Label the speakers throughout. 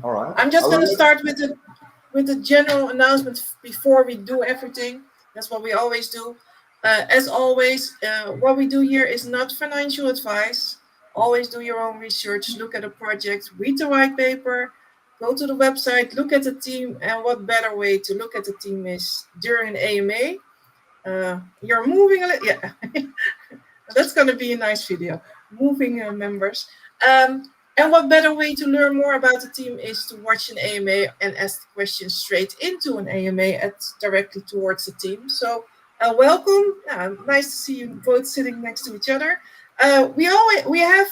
Speaker 1: All right.
Speaker 2: I'm just going to start with the general announcement before we do everything. That's what we always do. As always, what we do here is not financial advice. Always do your own research, look at a project, read the white paper, go to the website, look at the team, and what better way to look at the team is during an AMA. You're moving a little, yeah. That's going to be a nice video. Moving members. And what better way to learn more about the team is to watch an AMA and ask questions straight into an AMA directly towards the team. So welcome. Nice to see you both sitting next to each other. We have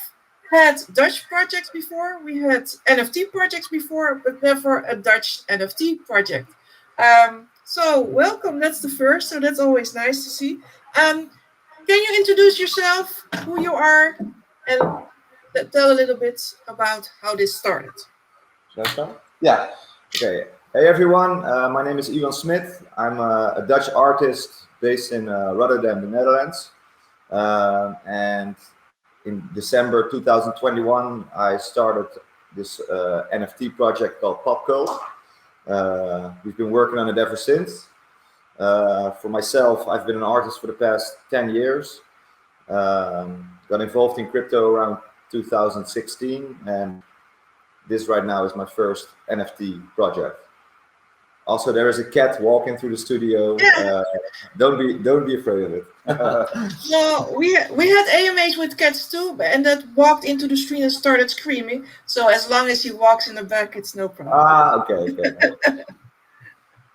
Speaker 2: had Dutch projects before. We had NFT projects before, but never a Dutch NFT project. So welcome. That's the first. So that's always nice to see. Can you introduce yourself, who you are, and tell a little bit about how this started?
Speaker 1: Yeah. Okay. Hey everyone. My name is Iwan Smith. I'm a Dutch artist based in Rotterdam, the Netherlands. And in December 2021, I started this NFT project called PopCult. We've been working on it ever since. For myself, I've been an artist for the past 10 years. Got involved in crypto around 2016, and this right now is my first NFT project. Also, there is a cat walking through the studio.
Speaker 2: Yeah.
Speaker 1: Don't be afraid of it.
Speaker 2: Well, we had AMAs with cats too, and that walked into the street and started screaming. So as long as he walks in the back, it's no problem.
Speaker 1: Okay.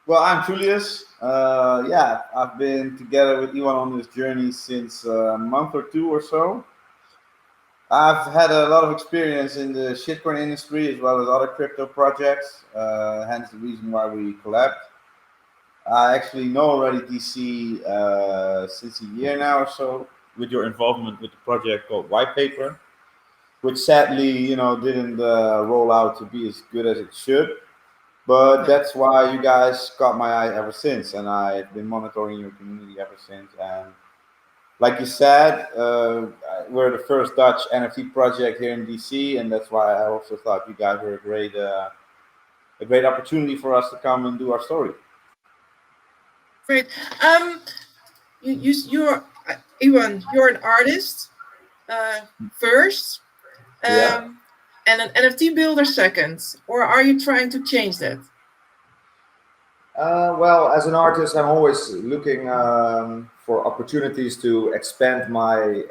Speaker 3: Well, I'm Julius. I've been together with Iwan on this journey since a month or two or so. I've had a lot of experience in the shitcoin industry as well as other crypto projects, hence the reason why we collabed. I actually know already DC since a year now or so with your involvement with the project called White Paper, which sadly, didn't roll out to be as good as it should. But that's why you guys caught my eye ever since, and I've been monitoring your community ever since. And like you said, we're the first Dutch NFT project here in DC, and that's why I also thought you guys were a great opportunity for us to come and do our story.
Speaker 2: Great. You're Iwan. You're an artist first,
Speaker 1: Yeah.
Speaker 2: and an NFT builder second, or are you trying to change that?
Speaker 1: Well, as an artist, I'm always looking for opportunities to expand my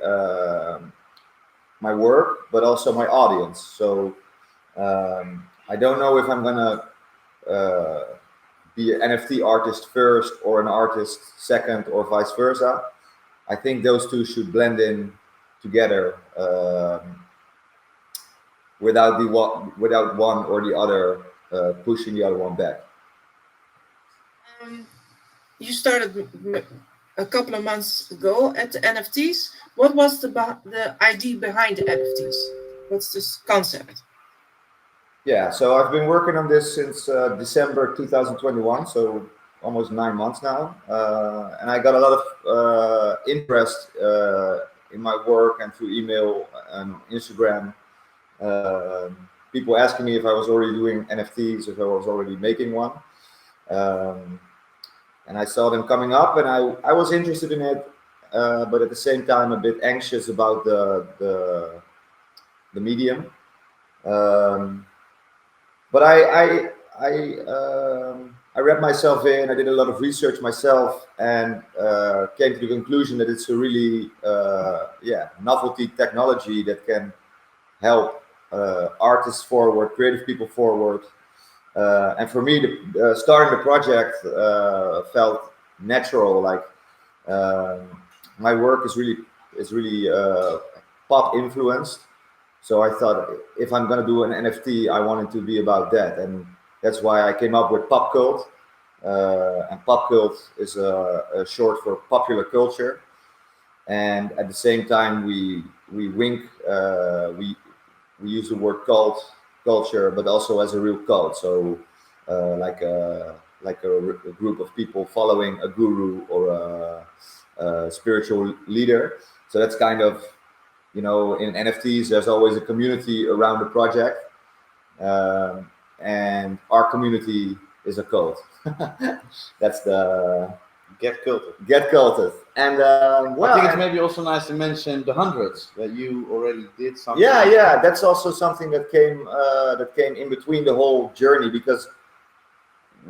Speaker 1: work, but also my audience. So I don't know if I'm gonna be an NFT artist first or an artist second or vice versa. I think those two should blend in together without one or the other pushing the other one back.
Speaker 2: You started a couple of months ago at the NFTs. What was the idea behind the NFTs? What's this concept?
Speaker 1: Yeah, so I've been working on this since December 2021, so almost 9 months now. And I got a lot of interest in my work and through email and Instagram. People asking me if I was already doing NFTs, if I was already making one. And I saw them coming up, and I was interested in it, but at the same time a bit anxious about the medium. But I read myself in. I did a lot of research myself, and came to the conclusion that it's a really novelty technology that can help artists forward, creative people forward. And for me, starting the project felt natural. Like my work is really pop influenced. So I thought if I'm gonna do an NFT, I want it to be about that, and that's why I came up with PopCult. And PopCult is a short for popular culture. And at the same time, we use the word culture, but also as a real cult. So like a group of people following a guru or a spiritual leader. So that's kind of, in NFTs, there's always a community around the project. and our community is a cult. That's the
Speaker 3: Get culted.
Speaker 1: get culted. And well,
Speaker 3: I think it's maybe also nice to mention the hundreds that you already did something.
Speaker 1: yeah, that's also something that came in between the whole journey, because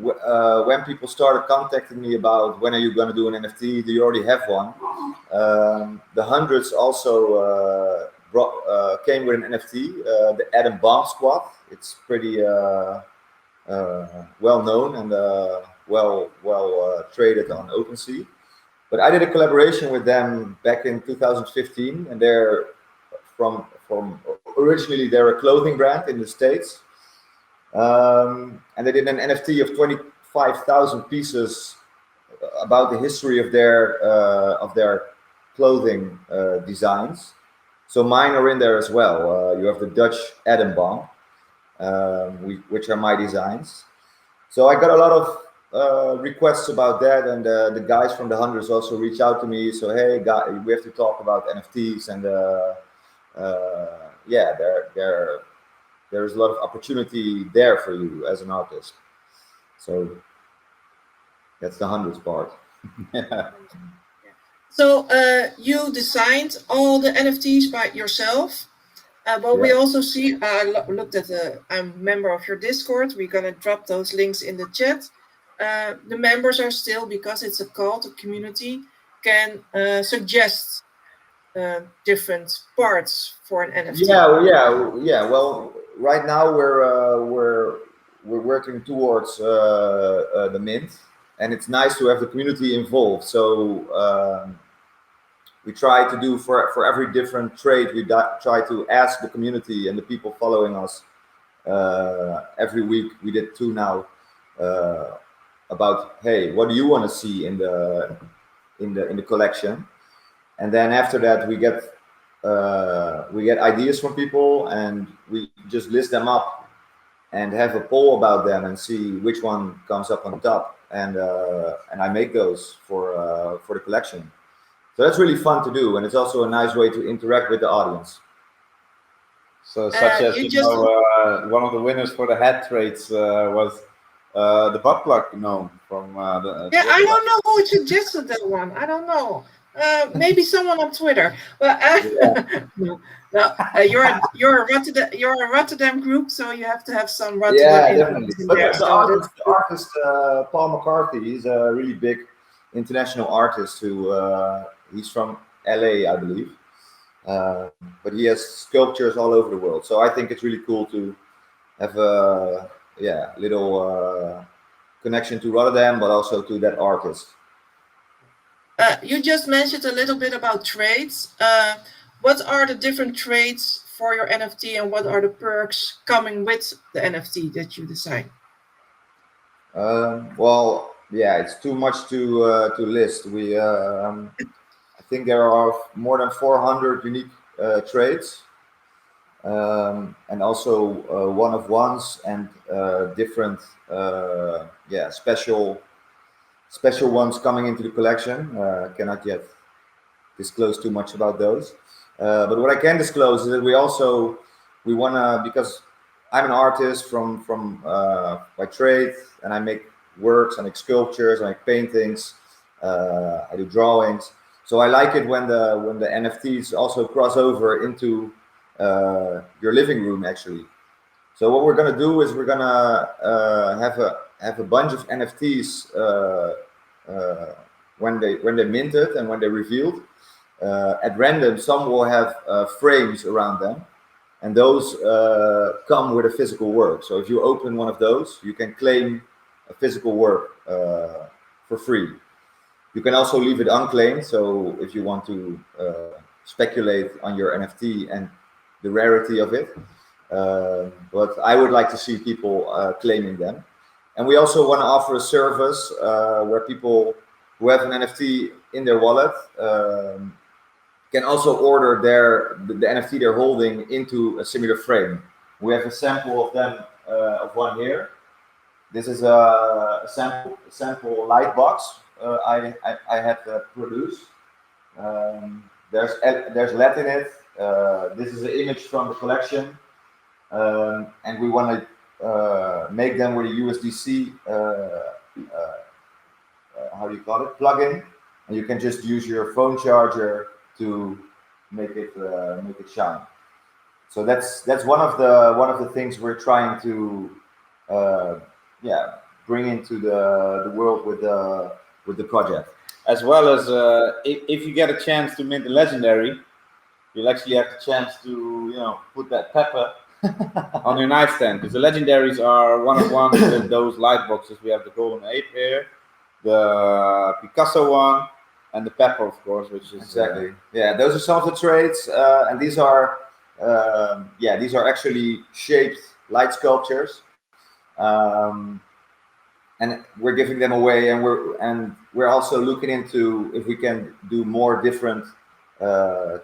Speaker 1: when people started contacting me about when are you going to do an NFT, do you already have one? The hundreds also came with an NFT, the Adam Bomb Squad. It's pretty well known and well traded on OpenSea. But I did a collaboration with them back in 2015, and they're from originally they're a clothing brand in the States. And they did an NFT of 25,000 pieces about the history of their clothing designs. So mine are in there as well. You have the Dutch Atom Bomb, which are my designs. So I got a lot of requests about that, and the guys from the hundreds also reached out to me. So hey, we have to talk about NFTs, and yeah, there's a lot of opportunity there for you as an artist. So that's the hundreds part.
Speaker 2: So you designed all the NFTs by yourself. But we also see, looked at I'm a member of your Discord. We're going to drop those links in the chat. The members are still, because it's a cult, a community, can suggest different parts for an NFT.
Speaker 1: Yeah. Well, right now we're working towards the mint, and it's nice to have the community involved. So we try to do for every different trade, we try to ask the community and the people following us every week. We did 2 now about, hey, what do you want to see in the collection? And then after that we get ideas from people, and we just list them up and have a poll about them and see which one comes up on top, and I make those for the collection. So that's really fun to do, and it's also a nice way to interact with the audience.
Speaker 3: So such as one of the winners for the hat trades was the butt plug gnome from the
Speaker 2: I don't know who suggested that one. I don't know. Maybe someone on Twitter. But you're a Rotterdam group, so you have to have some Rotterdam.
Speaker 1: Yeah, definitely. But the artist Paul McCarthy, he's a really big international artist who he's from LA, I believe. But he has sculptures all over the world. So I think it's really cool to have a little connection to Rotterdam, but also to that artist.
Speaker 2: You just mentioned a little bit about trades. What are the different trades for your NFT, and what are the perks coming with the NFT that you design?
Speaker 1: Well, yeah, it's too much to list. I think there are more than 400 unique trades, and also one-of-ones and different special ones coming into the collection. Cannot yet disclose too much about those, but what I can disclose is that we want to, because I'm an artist from by trade, and I make works, I make sculptures, I make paintings, I do drawings. So I like it when the NFTs also cross over into your living room, actually. So what we're gonna do is we're gonna have a bunch of NFTs when they minted and when they're revealed. At random, some will have frames around them, and those come with a physical work. So if you open one of those, you can claim a physical work for free. You can also leave it unclaimed. So if you want to speculate on your NFT and the rarity of it, but I would like to see people claiming them. And we also want to offer a service where people who have an NFT in their wallet can also order the NFT they're holding into a similar frame. We have a sample of them, of one here. This is a sample light box I had produced. There's LED in it. This is an image from the collection, and we want to make them with a USDC. How do you call it? Plug-in, and you can just use your phone charger to make it shine. So that's one of the things we're trying to uh, yeah bring into the world with the project.
Speaker 3: As well as if you get a chance to mint a legendary, you'll actually have the chance to put that pepper on your nightstand, because the legendaries are one of ones in those light boxes. We have the golden ape here, the Picasso one, and the pepper, of course, which is
Speaker 1: Exactly. Yeah, those are some of the traits, and these are actually shaped light sculptures, um, and we're giving them away, and we're also looking into if we can do more different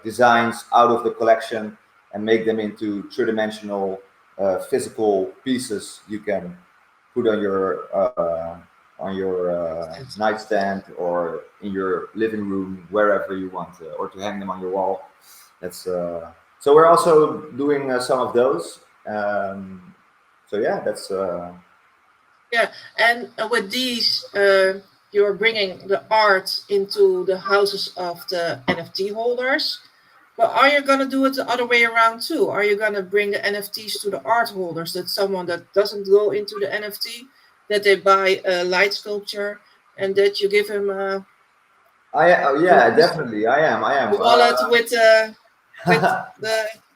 Speaker 1: designs out of the collection and make them into three-dimensional physical pieces you can put on your nightstand or in your living room, wherever you want, or to hang them on your wall. That's so we're also doing some of those. So yeah, that's
Speaker 2: Yeah, and with these, you're bringing the art into the houses of the NFT holders. But are you going to do it the other way around too? Are you going to bring the NFTs to the art holders? That someone that doesn't go into the NFT, that they buy a light sculpture and that you give him
Speaker 1: yeah, definitely. I
Speaker 2: a
Speaker 1: am.
Speaker 2: wallet with the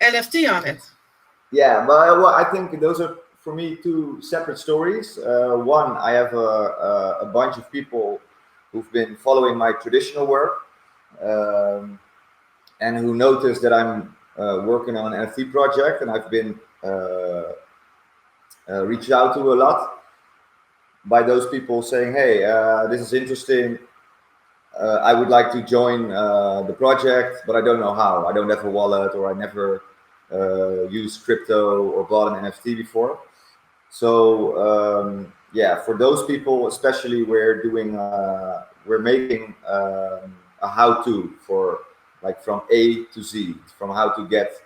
Speaker 2: NFT on it.
Speaker 1: Yeah, but well, I think those are for me two separate stories. One, I have a bunch of people who've been following my traditional work, um, and who noticed that I'm working on an NFT project, and I've been reached out to a lot by those people saying, "Hey, this is interesting. I would like to join the project, but I don't know how. I don't have a wallet, or I never used crypto or bought an NFT before." So yeah, for those people especially, we're making a how-to for like from A to Z, from how to get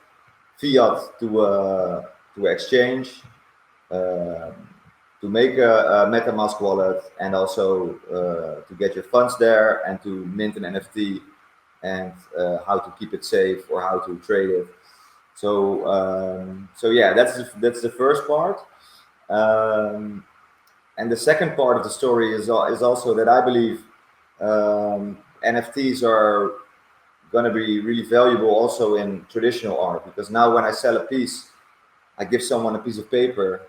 Speaker 1: fiat to exchange, um to make a MetaMask wallet, and also to get your funds there and to mint an NFT, and how to keep it safe or how to trade it. So so yeah, that's the first part. Um, and the second part of the story is also that I believe NFTs are going to be really valuable also in traditional art, because now when I sell a piece, I give someone a piece of paper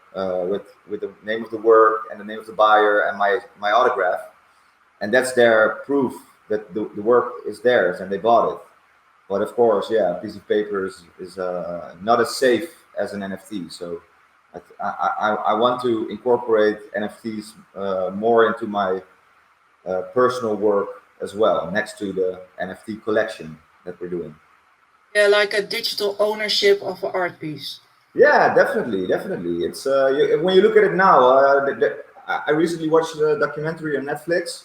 Speaker 1: with the name of the work and the name of the buyer and my autograph, and that's their proof that the work is theirs and they bought it. But of course, yeah, a piece of paper is not as safe as an NFT. So I want to incorporate NFTs more into my personal work as well, next to the NFT collection that we're doing.
Speaker 2: Yeah, like a digital ownership of an art piece.
Speaker 1: Yeah, definitely, definitely. It's when you look at it now. I recently watched a documentary on Netflix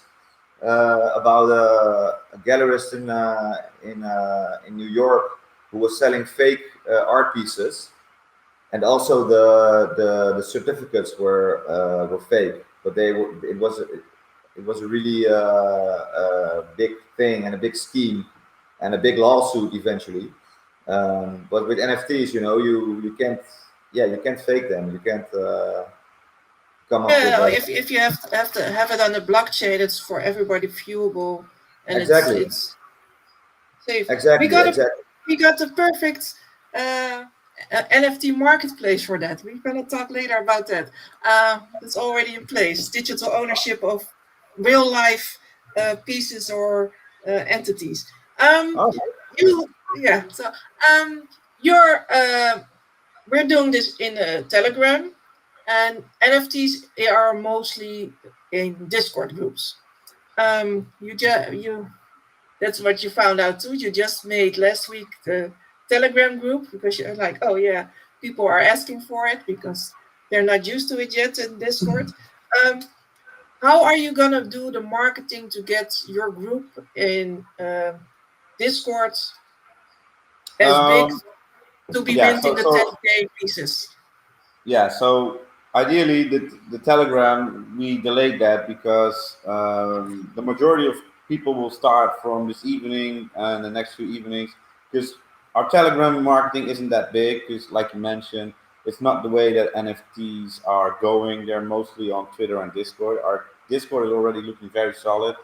Speaker 1: about a gallerist in New York who was selling fake art pieces, and also the certificates were fake, but it was a really big thing and a big scheme and a big lawsuit eventually. But with NFTs, you can't, yeah, you can't fake them. You can't come up with
Speaker 2: Yeah,
Speaker 1: a
Speaker 2: if you have to have it on the blockchain, it's for everybody viewable, and
Speaker 1: exactly,
Speaker 2: it's safe. We
Speaker 1: exactly,
Speaker 2: got a
Speaker 1: exactly.
Speaker 2: we got the perfect NFT marketplace for that. We're gonna talk later about that. It's already in place. Digital ownership of real life pieces or entities. Um,
Speaker 1: Oh,
Speaker 2: you yeah. So you're we're doing this in Telegram, and NFTs they are mostly in Discord groups. You that's what you found out too. You just made last week the Telegram group because you're like, oh yeah, people are asking for it because they're not used to it yet in Discord. Um, how are you gonna do the marketing to get your group in Discord as big
Speaker 3: um,
Speaker 2: to be
Speaker 3: yeah.
Speaker 2: minting
Speaker 3: So
Speaker 2: the
Speaker 3: so
Speaker 2: 10K pieces?
Speaker 3: yeah. So Ideally, the Telegram, we delayed that because the majority of people will start from this evening and the next few evenings, because our Telegram marketing isn't that big, because like you mentioned, it's not the way that NFTs are going. They're mostly on Twitter and Discord. Our Discord is already looking very solid.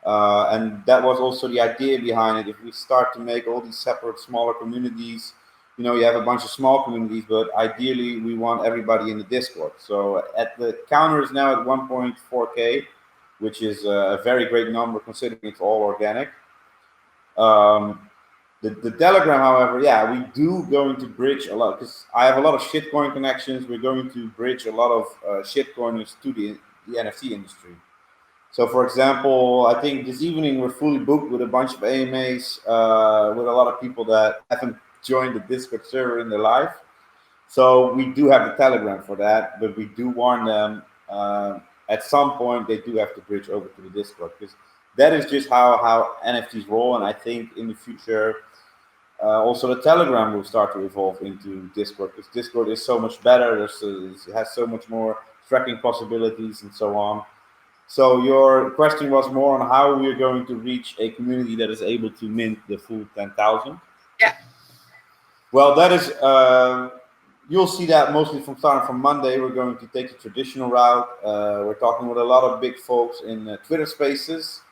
Speaker 3: And that was also the idea behind it. If we start to make all these separate, smaller communities, you have a bunch of small communities, but ideally we want everybody in the Discord. So at the counter is now at 1.4K, which is a very great number considering it's all organic. The Telegram, however, yeah, we do going to bridge a lot because I have a lot of shitcoin connections. We're going to bridge a lot of shitcoiners to the NFT industry. So, for example, I think this evening we're fully booked with a bunch of AMAs with a lot of people that haven't joined the Discord server in their life. So we do have the Telegram for that, but we do warn them at some point they do have to bridge over to the Discord because that is just how NFTs roll. And I think in the future, also the Telegram will start to evolve into Discord because Discord is so much better. It has so much more tracking possibilities and so on. So your question was more on how we're going to reach a community that is able to mint the full 10,000.
Speaker 2: Yeah.
Speaker 3: Well, that is you'll see that mostly from starting from Monday. We're going to take the traditional route. We're talking with a lot of big folks in Twitter Spaces.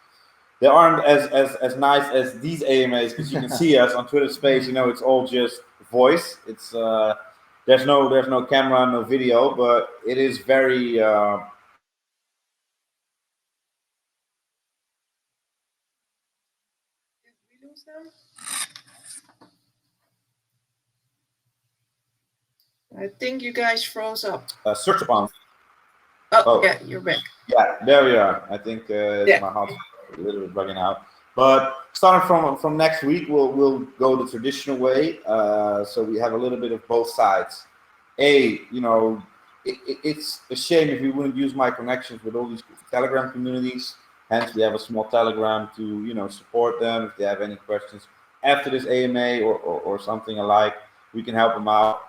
Speaker 3: They aren't as nice as these AMAs because you can see us on Twitter Space. It's all just voice. It's there's no camera, no video, but it is very.
Speaker 2: I think you guys froze up.
Speaker 3: Search upon.
Speaker 2: Oh, yeah, you're back.
Speaker 3: Yeah, there we are. I think my house is a little bit bugging out. But starting from next week, we'll go the traditional way. So we have a little bit of both sides. It's a shame if we wouldn't use my connections with all these Telegram communities. Hence, we have a small Telegram to support them if they have any questions after this AMA or something alike. We can help them out.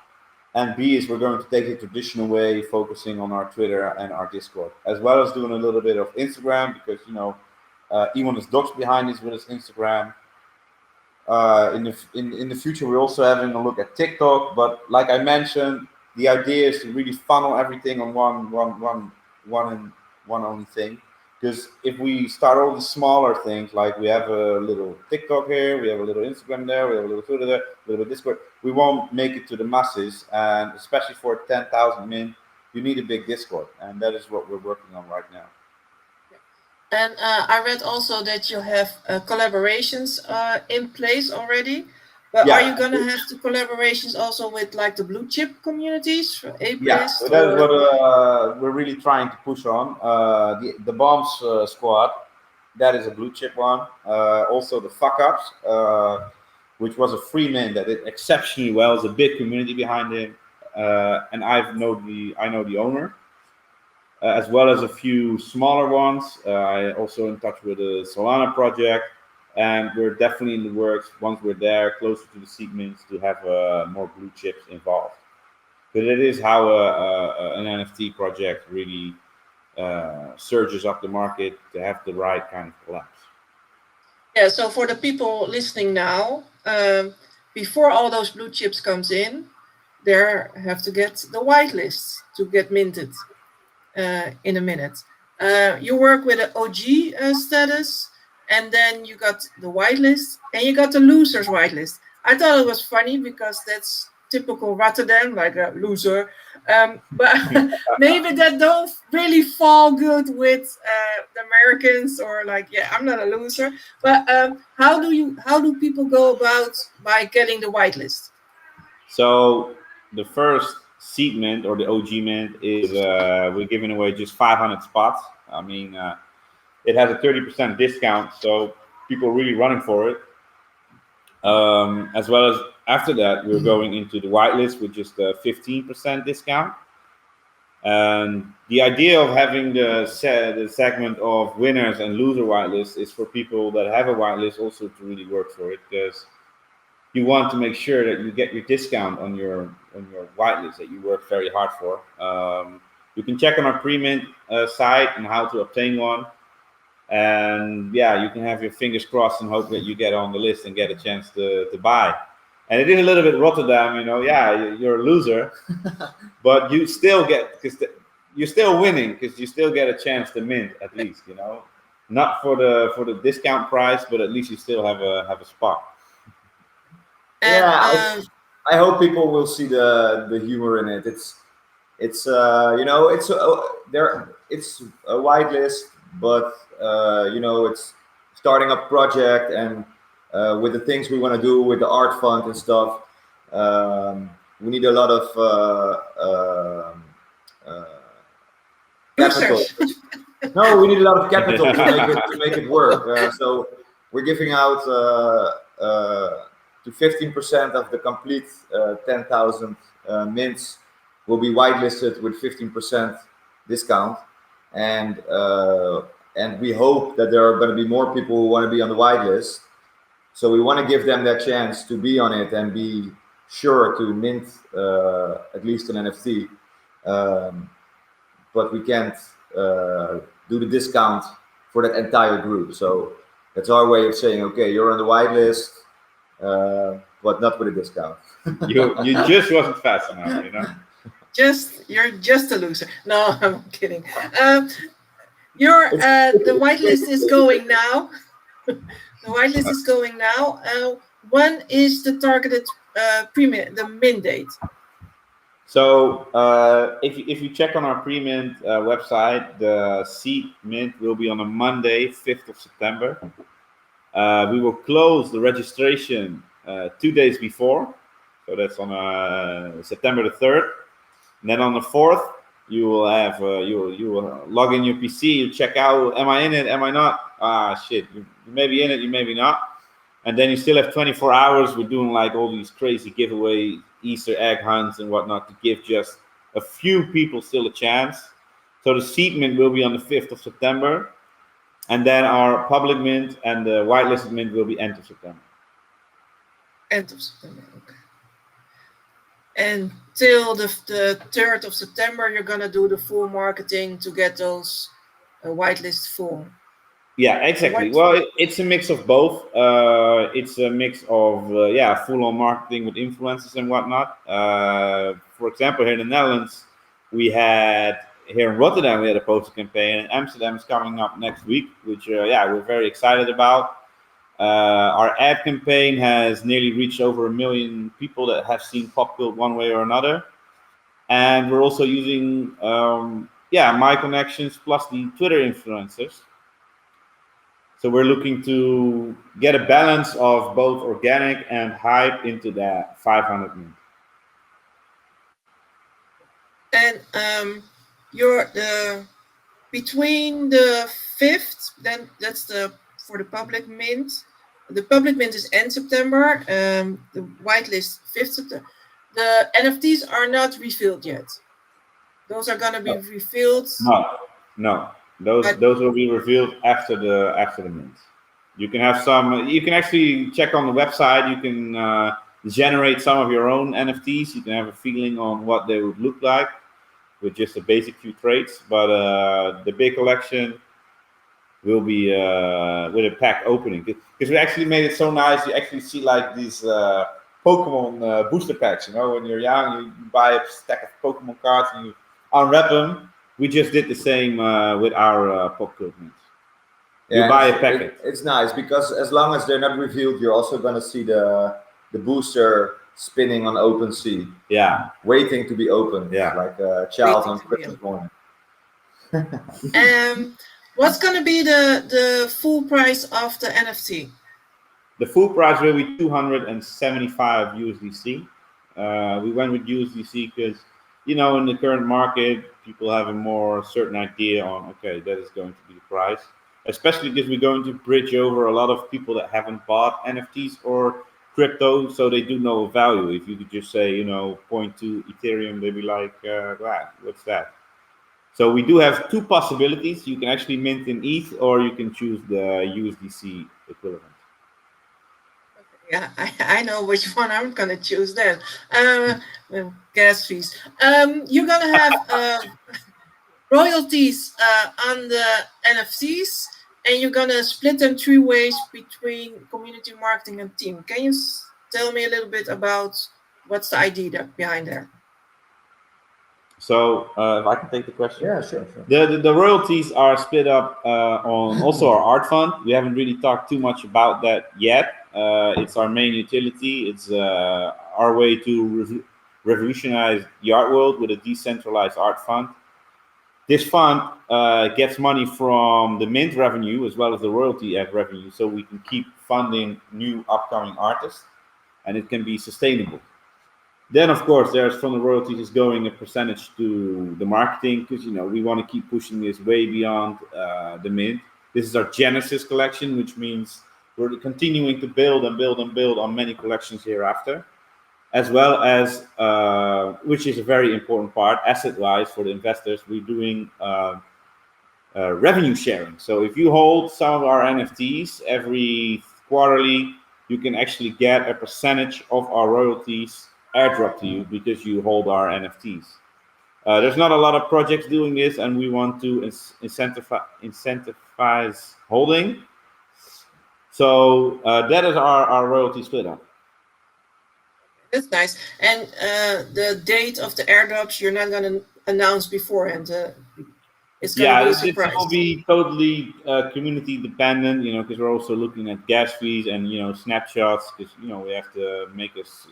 Speaker 3: And B is we're going to take the traditional way, focusing on our Twitter and our Discord, as well as doing a little bit of Instagram because Iwan is docs behind this with his Instagram. In the future, we're also having a look at TikTok, but like I mentioned, the idea is to really funnel everything on one only thing. Because if we start all the smaller things, like we have a little TikTok here, we have a little Instagram there, we have a little Twitter there, a little bit Discord, we won't make it to the masses. And especially for 10,000 min, you need a big Discord. And that is what we're working on right now.
Speaker 2: And I read also that you have collaborations in place already. But
Speaker 3: Yeah.
Speaker 2: Are you going to have the collaborations also with like the blue chip communities?
Speaker 3: Yeah, so that is what we're really trying to push on. The Bombs squad, that is a blue chip one. Also the Fuck Ups, which was a free man that did exceptionally well. There's a big community behind him, and I know the owner, as well as a few smaller ones. I also in touch with the Solana project. And we're definitely in the works, once we're there, closer to the seed mints, to have more blue chips involved. But it is how an NFT project really surges up the market to have the right kind of collapse.
Speaker 2: Yeah, so for the people listening now, before all those blue chips comes in, they have to get the whitelist to get minted in a minute. You work with an OG status, and then you got the whitelist, and you got the loser's whitelist. I thought it was funny because that's typical Rotterdam, like a loser. But maybe that don't really fall good with the Americans, or like, yeah, I'm not a loser. But how do people go about by getting the whitelist?
Speaker 3: So the first seed mint or the OG mint is we're giving away just 500 spots. I mean. It has a 30% discount, so people are really running for it. As well as after that, we're going into the whitelist with just a 15% discount. And the idea of having the segment of winners and loser whitelist is for people that have a whitelist also to really work for it, because
Speaker 4: you want to make sure that you get your discount on your whitelist that you worked very hard for. You can check on our pre-mint site and how to obtain one. And yeah, you can have your fingers crossed and hope that you get on the list and get a chance to buy. And it is a little bit Rotterdam, yeah, you're a loser, but you still get, because you're still winning, because you still get a chance to mint at least, not for the discount price, but at least you still have a spot.
Speaker 2: And
Speaker 1: Yeah, I hope people will see the humor in it. It's it's a wide list, but it's starting up project, and with the things we want to do with the art fund and stuff, we need a lot of capital.
Speaker 2: boosters.
Speaker 1: No, we need a lot of capital to make it work. So we're giving out to 15% of the complete 10,000 mints will be whitelisted with 15% discount, and we hope that there are going to be more people who want to be on the whitelist. So we want to give them that chance to be on it and be sure to mint at least an NFT. But we can't do the discount for that entire group. So that's our way of saying, okay, you're on the whitelist, but not with a discount.
Speaker 4: You just wasn't fast enough,
Speaker 2: You're just a loser. No, I'm kidding. The whitelist is going now. The whitelist is going now. When is the targeted the mint date?
Speaker 4: So if you check on our pre-mint website, the seed mint will be on a Monday, 5th of September. We will close the registration 2 days before, so that's on September the 3rd. And then on the 4th, you will have you will log in your PC, you check out, am I in it, am I not? Shit, you may be in it, you may be not. And then you still have 24 hours. We're doing like all these crazy giveaway Easter egg hunts and whatnot to give just a few people still a chance. So the seed mint will be on the 5th of September. And then our public mint and the whitelisted mint will be end of September.
Speaker 2: End of September, okay. Until the 3rd of September, you're going to do the full marketing to get those whitelist full.
Speaker 4: Yeah, exactly. Well, it's a mix of both. It's a mix of full-on marketing with influencers and whatnot. For example, here in the Netherlands, here in Rotterdam, we had a poster campaign, and Amsterdam is coming up next week, which we're very excited about. Our ad campaign has nearly reached over 1 million people that have seen Popcult one way or another, and we're also using my connections plus the Twitter influencers. So we're looking to get a balance of both organic and hype into that 500 mint.
Speaker 2: And between the 5th, then that's for the public mint. The public mint is end September. The whitelist 5th September. The NFTs are not refilled yet. Those are gonna be refilled.
Speaker 4: No. Those will be revealed after the mint. You can have some. You can actually check on the website. You can generate some of your own NFTs. You can have a feeling on what they would look like with just a basic few traits. But the big collection will be with a pack opening, because we actually made it so nice. You actually see like these Pokemon booster packs. When you're young, you buy a stack of Pokemon cards and you unwrap them. We just did the same with our Popcult mints. You buy a packet.
Speaker 1: It's nice because as long as they're not revealed, you're also going to see the booster spinning on OpenSea.
Speaker 4: Yeah.
Speaker 1: Waiting to be opened.
Speaker 4: Yeah.
Speaker 1: Like a child on Christmas morning.
Speaker 2: What's going to be the full price of the NFT?
Speaker 4: The full price will be 275 USDC. We went with USDC because, in the current market, people have a more certain idea on, okay, that is going to be the price. Especially because we're going to bridge over a lot of people that haven't bought NFTs or crypto, so they do know a value. If you could just say, 0.2 Ethereum, they'd be like, wow, what's that? So we do have two possibilities. You can actually mint in ETH, or you can choose the USDC equivalent.
Speaker 2: Yeah, I know which one I'm gonna choose then. Well, gas fees. You're gonna have royalties on the NFTs, and you're gonna split them three ways between community marketing and team. Can you tell me a little bit about what's the idea behind there?
Speaker 4: So if I can take the question.
Speaker 1: Yeah, sure, sure.
Speaker 4: The royalties are split up on also our art fund. We haven't really talked too much about that yet. It's our main utility. It's our way to revolutionize the art world with a decentralized art fund. This fund gets money from the mint revenue as well as the royalty ad revenue, so we can keep funding new upcoming artists, and it can be sustainable. Then, of course, there's from the royalties is going a percentage to the marketing because we want to keep pushing this way beyond the mint. This is our Genesis collection, which means we're continuing to build and build and build on many collections hereafter, as well as which is a very important part, asset-wise for the investors. We're doing revenue sharing. So if you hold some of our NFTs every quarterly, you can actually get a percentage of our royalties airdrop to you because you hold our NFTs. There's not a lot of projects doing this, and we want to incentivize holding. So that is our royalty split up.
Speaker 2: That's nice. And the date of the airdrops, you're not gonna announce beforehand. It's gonna be a
Speaker 4: Yeah, this
Speaker 2: surprise.
Speaker 4: will be totally community dependent, because we're also looking at gas fees and snapshots because we have to make us.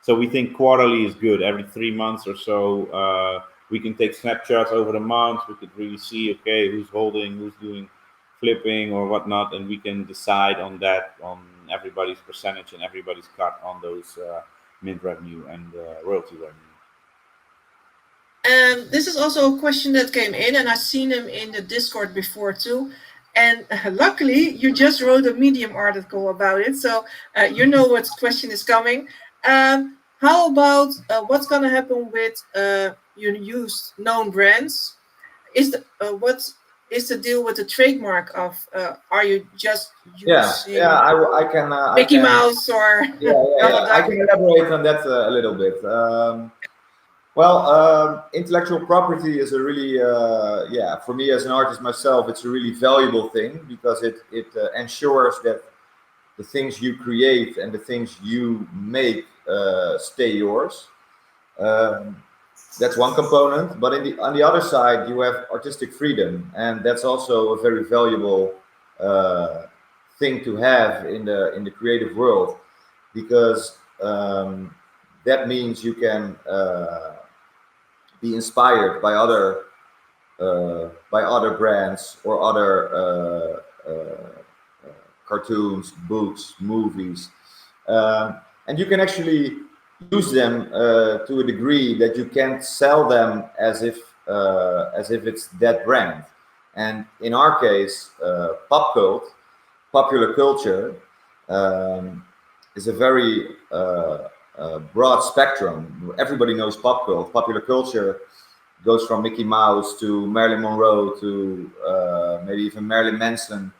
Speaker 4: So we think quarterly is good. Every 3 months or so, we can take snapshots over the month. We could really see, okay, who's holding, who's doing flipping or whatnot, and we can decide on that, on everybody's percentage and everybody's cut on those mint revenue and royalty revenue.
Speaker 2: And this is also a question that came in, and I've seen them in the Discord before too. And luckily, you just wrote a Medium article about it, so you know what question is coming. How about what's going to happen with your used known brands? What is the deal with the trademark of? Are you just
Speaker 1: Yeah,
Speaker 2: using
Speaker 1: yeah, I can.
Speaker 2: Mickey Mouse or
Speaker 1: Yeah, yeah,
Speaker 2: Donald
Speaker 1: yeah. I
Speaker 2: Duck?
Speaker 1: can elaborate on that a little bit. Well, intellectual property is a really, yeah, for me as an artist myself, it's a really valuable thing because it ensures that the things you create and the things you make stay yours. Um, that's one component, but on the other side, you have artistic freedom, and that's also a very valuable uh, thing to have in the creative world because that means you can be inspired by other brands or other cartoons, books, movies, and you can actually use them to a degree that you can't sell them as if it's that brand. And in our case, popular culture, um, is a very broad spectrum. Everybody knows pop culture. Popular culture goes from Mickey Mouse to Marilyn Monroe to maybe even Marilyn Manson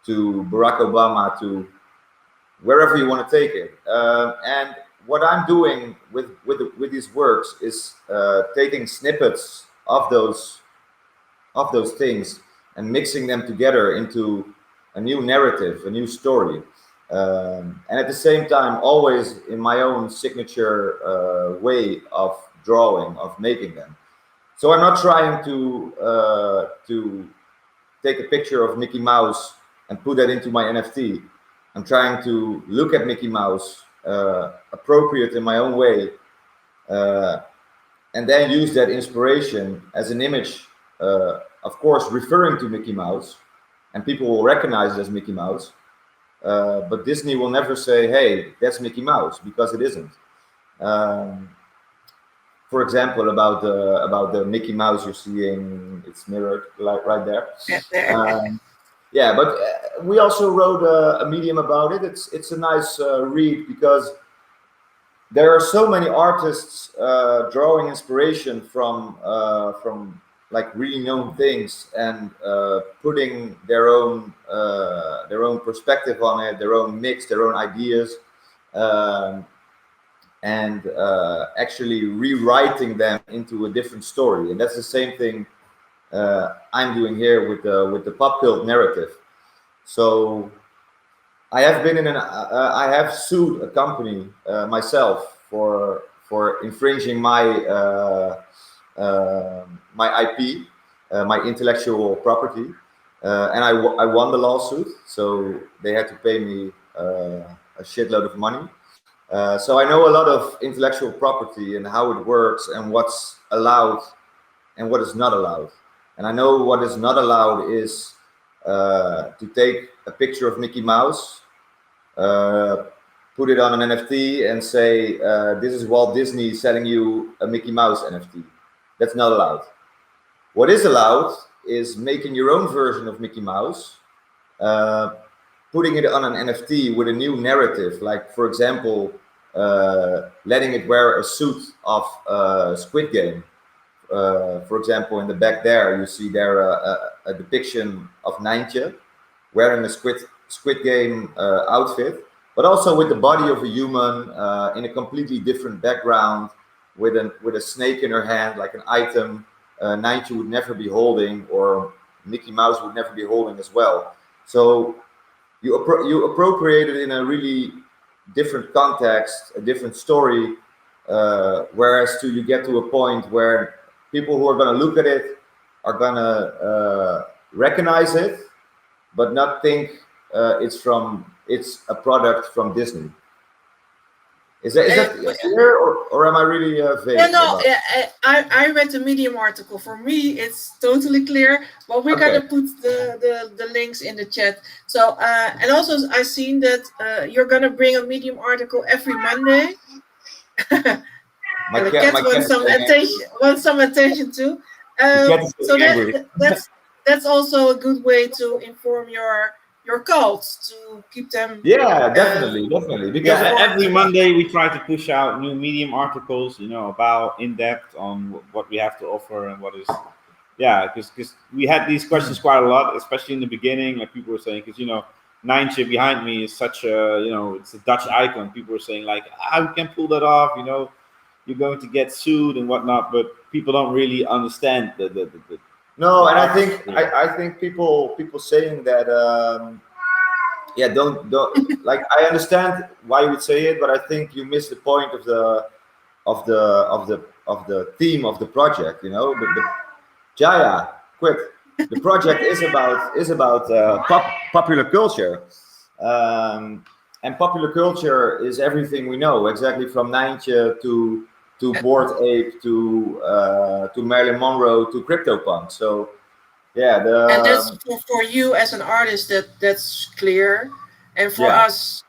Speaker 1: to Barack Obama to wherever you want to take it. And what I'm doing with these works is taking snippets of those things and mixing them together into a new narrative, a new story. And at the same time, always in my own signature way of drawing, of making them. So I'm not trying to take a picture of Mickey Mouse and put that into my NFT. I'm trying to look at Mickey Mouse, appropriate in my own way, uh, and then use that inspiration as an image, of course, referring to Mickey Mouse, and people will recognize it as Mickey Mouse. But Disney will never say, "Hey, that's Mickey Mouse," because it isn't. Um, for example, about the Mickey Mouse you're seeing, it's mirrored like right there. Yeah, but we also wrote a medium about it. It's a nice read because there are so many artists drawing inspiration from like really known things and putting their own perspective on it, their own mix, their own ideas. and actually rewriting them into a different story. And that's the same thing I'm doing here with the pop cult narrative. So I have been in I have sued a company myself for infringing my IP, my intellectual property, and I won the lawsuit. So they had to pay me a shitload of money. So I know a lot of intellectual property and how it works and what's allowed and what is not allowed. And I know what is not allowed is to take a picture of Mickey Mouse, put it on an NFT, and say, "This is Walt Disney selling you a Mickey Mouse NFT." That's not allowed. What is allowed is making your own version of Mickey Mouse, uh, putting it on an NFT with a new narrative, like, for example, letting it wear a suit of Squid Game. For example, in the back there, you see there a depiction of Nijntje wearing a Squid Game outfit, but also with the body of a human in a completely different background, with a snake in her hand, like an item Nijntje would never be holding, or Mickey Mouse would never be holding as well. So you appropriate it in a really different context, a different story, whereas you get to a point where people who are going to look at it are going to recognize it, but not think it's a product from Disney. Is that clear, or am I really vague?
Speaker 2: Yeah, no, I read the Medium article. For me, it's totally clear. But we're gonna put the links in the chat. So and also I've seen that you're gonna bring a Medium article every Monday. And the cat wants some attention too. So that's also a good way to inform your cults, to keep them.
Speaker 1: Yeah, definitely.
Speaker 4: Because every Monday we try to push out new Medium articles, about in depth on what we have to offer and what is. Yeah, because we had these questions quite a lot, especially in the beginning. Like people were saying, because Nijntje behind me is such a it's a Dutch icon. People were saying like, we can pull that off. You're going to get sued and whatnot, but people don't really understand the
Speaker 1: No, and I think people saying that don't like, I understand why you would say it, but I think you miss the point of the theme of the project. Jaya, quit. The project is about popular culture, and popular culture is everything we know, exactly from Nijntje to Bored Ape to Marilyn Monroe to CryptoPunk. So yeah,
Speaker 2: and that's for you as an artist, that's clear, and for us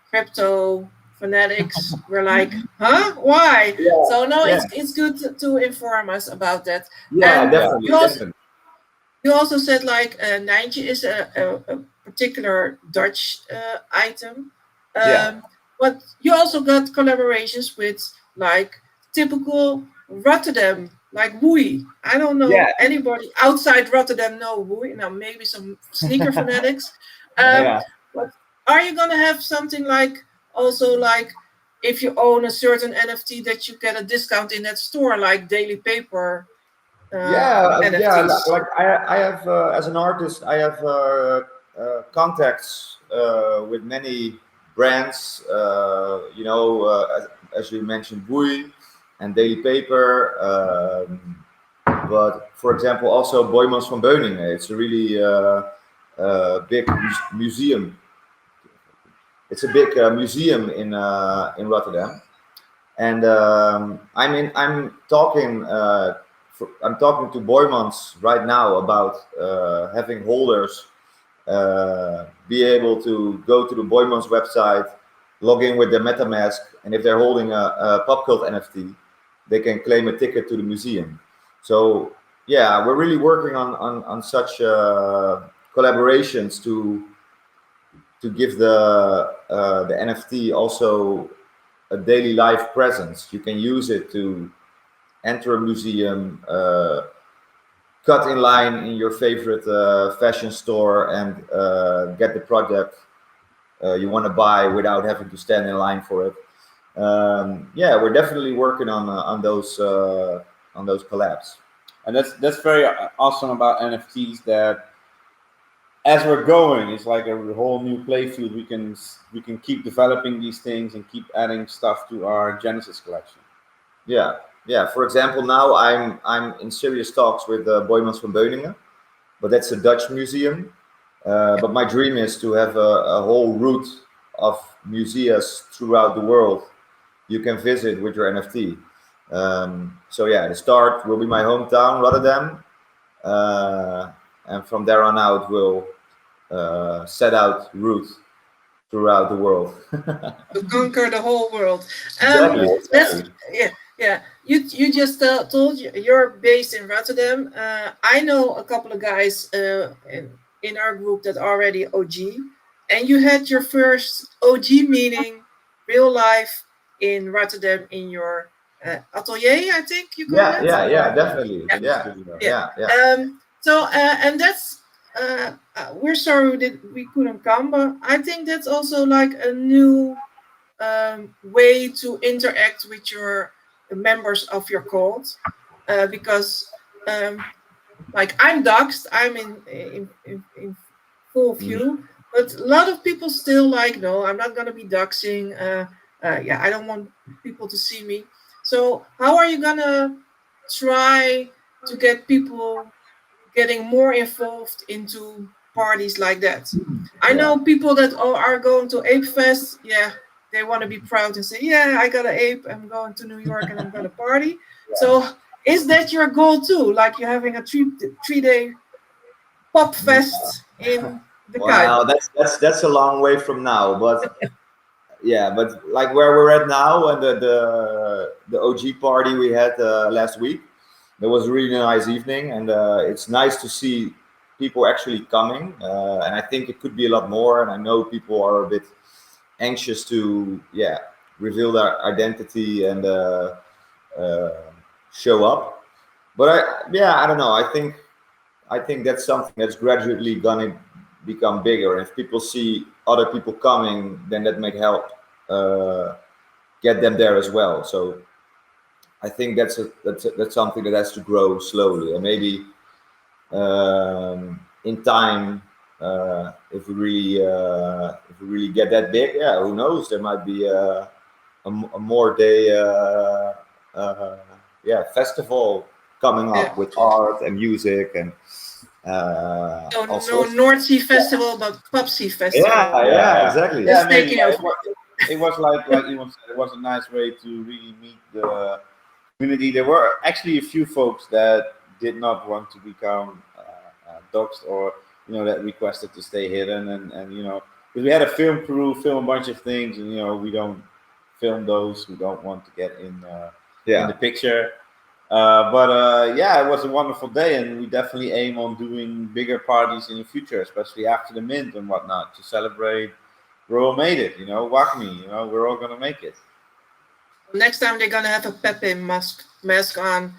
Speaker 2: crypto fanatics, we're like, huh, why? So no, it's good to inform us about that.
Speaker 1: Definitely.
Speaker 2: You also said like Nijntje is a particular Dutch item, but you also got collaborations with like typical Rotterdam, like Woei. I don't know anybody outside Rotterdam know Woei. Now maybe some sneaker fanatics. But are you gonna have something like also like if you own a certain NFT that you get a discount in that store, like Daily Paper? NFTs?
Speaker 1: Like I have as an artist, I have contacts with many brands. As you mentioned, Woei and Daily Paper. But for example, also Boymans van Beuningen. It's a really big museum. It's a big museum in Rotterdam, and I'm talking to Boymans right now about having holders be able to go to the Boymans website, log in with their MetaMask, and if they're holding a pop cult NFT, they can claim a ticket to the museum. So yeah, we're really working on such collaborations to give the NFT also a daily life presence. You can use it to enter a museum, cut in line in your favorite fashion store, and get the product you want to buy without having to stand in line for it. Yeah, we're definitely working on those collabs.
Speaker 4: And that's very awesome about NFTs, that as we're going, it's like a whole new play field. We can keep developing these things and keep adding stuff to our Genesis collection.
Speaker 1: Yeah, yeah. For example, now I'm in serious talks with Boymans van Beuningen, but that's a Dutch museum. But my dream is to have a whole route of museums throughout the world you can visit with your NFT. So yeah, the start will be my hometown, Rotterdam, and from there on out we'll set out routes throughout the world.
Speaker 2: To conquer the whole world.
Speaker 1: Exactly,
Speaker 2: That's
Speaker 1: exactly.
Speaker 2: yeah. You just told you're based in Rotterdam. I know a couple of guys in our group that are already OG, and you had your first OG meeting, real life, in Rotterdam in your atelier. I think you call it.
Speaker 1: Yeah, definitely.
Speaker 2: Yeah.
Speaker 1: Yeah,
Speaker 2: Yeah.
Speaker 1: yeah.
Speaker 2: So and that's we're sorry that we couldn't come, but I think that's also like a new way to interact with your members of your cult, because like I'm doxxed, I'm in full view, but a lot of people still like, no, I'm not gonna be doxing. Yeah, I don't want people to see me. So how are you gonna try to get people getting more involved into parties like that? I
Speaker 1: Yeah.
Speaker 2: know people that are going to Ape Fest. Yeah, they want to be proud and say, "Yeah, I got an ape. I'm going to New York and I'm going to party." So, is that your goal too? Like you're having a 3 day pop fest in the
Speaker 1: Wow,
Speaker 2: Kuip?
Speaker 1: that's a long way from now, but yeah, but like where we're at now and the OG party we had last week, that was a really nice evening, and it's nice to see people actually coming, and I think it could be a lot more, and I know people are a bit anxious to reveal their identity and uh, show up, but I don't know, I think that's something that's gradually gonna become bigger. If people see other people coming, then that may help uh, get them there as well. So I think that's something that has to grow slowly, and maybe in time, if we really get that big, yeah, who knows? There might be a more day, festival coming
Speaker 2: Yeah.
Speaker 1: up with art and music and
Speaker 2: So
Speaker 1: all
Speaker 2: no
Speaker 1: sorts.
Speaker 2: North Sea Festival, but Pop Sea Festival.
Speaker 1: Yeah, exactly.
Speaker 2: Just
Speaker 4: Yeah, maybe.
Speaker 2: taking
Speaker 4: Yeah,
Speaker 2: over.
Speaker 4: it was like Iwan said, it was a nice way to really meet the community. There were actually a few folks that did not want to become doxxed, or that requested to stay hidden, and because we had a film crew film a bunch of things, and we don't film those who don't want to get in the picture. But yeah, it was a wonderful day, and we definitely aim on doing bigger parties in the future, especially after the mint and whatnot, to celebrate. We all made it, WACME, we're all gonna make it.
Speaker 2: Next time they're gonna have a Pepe mask on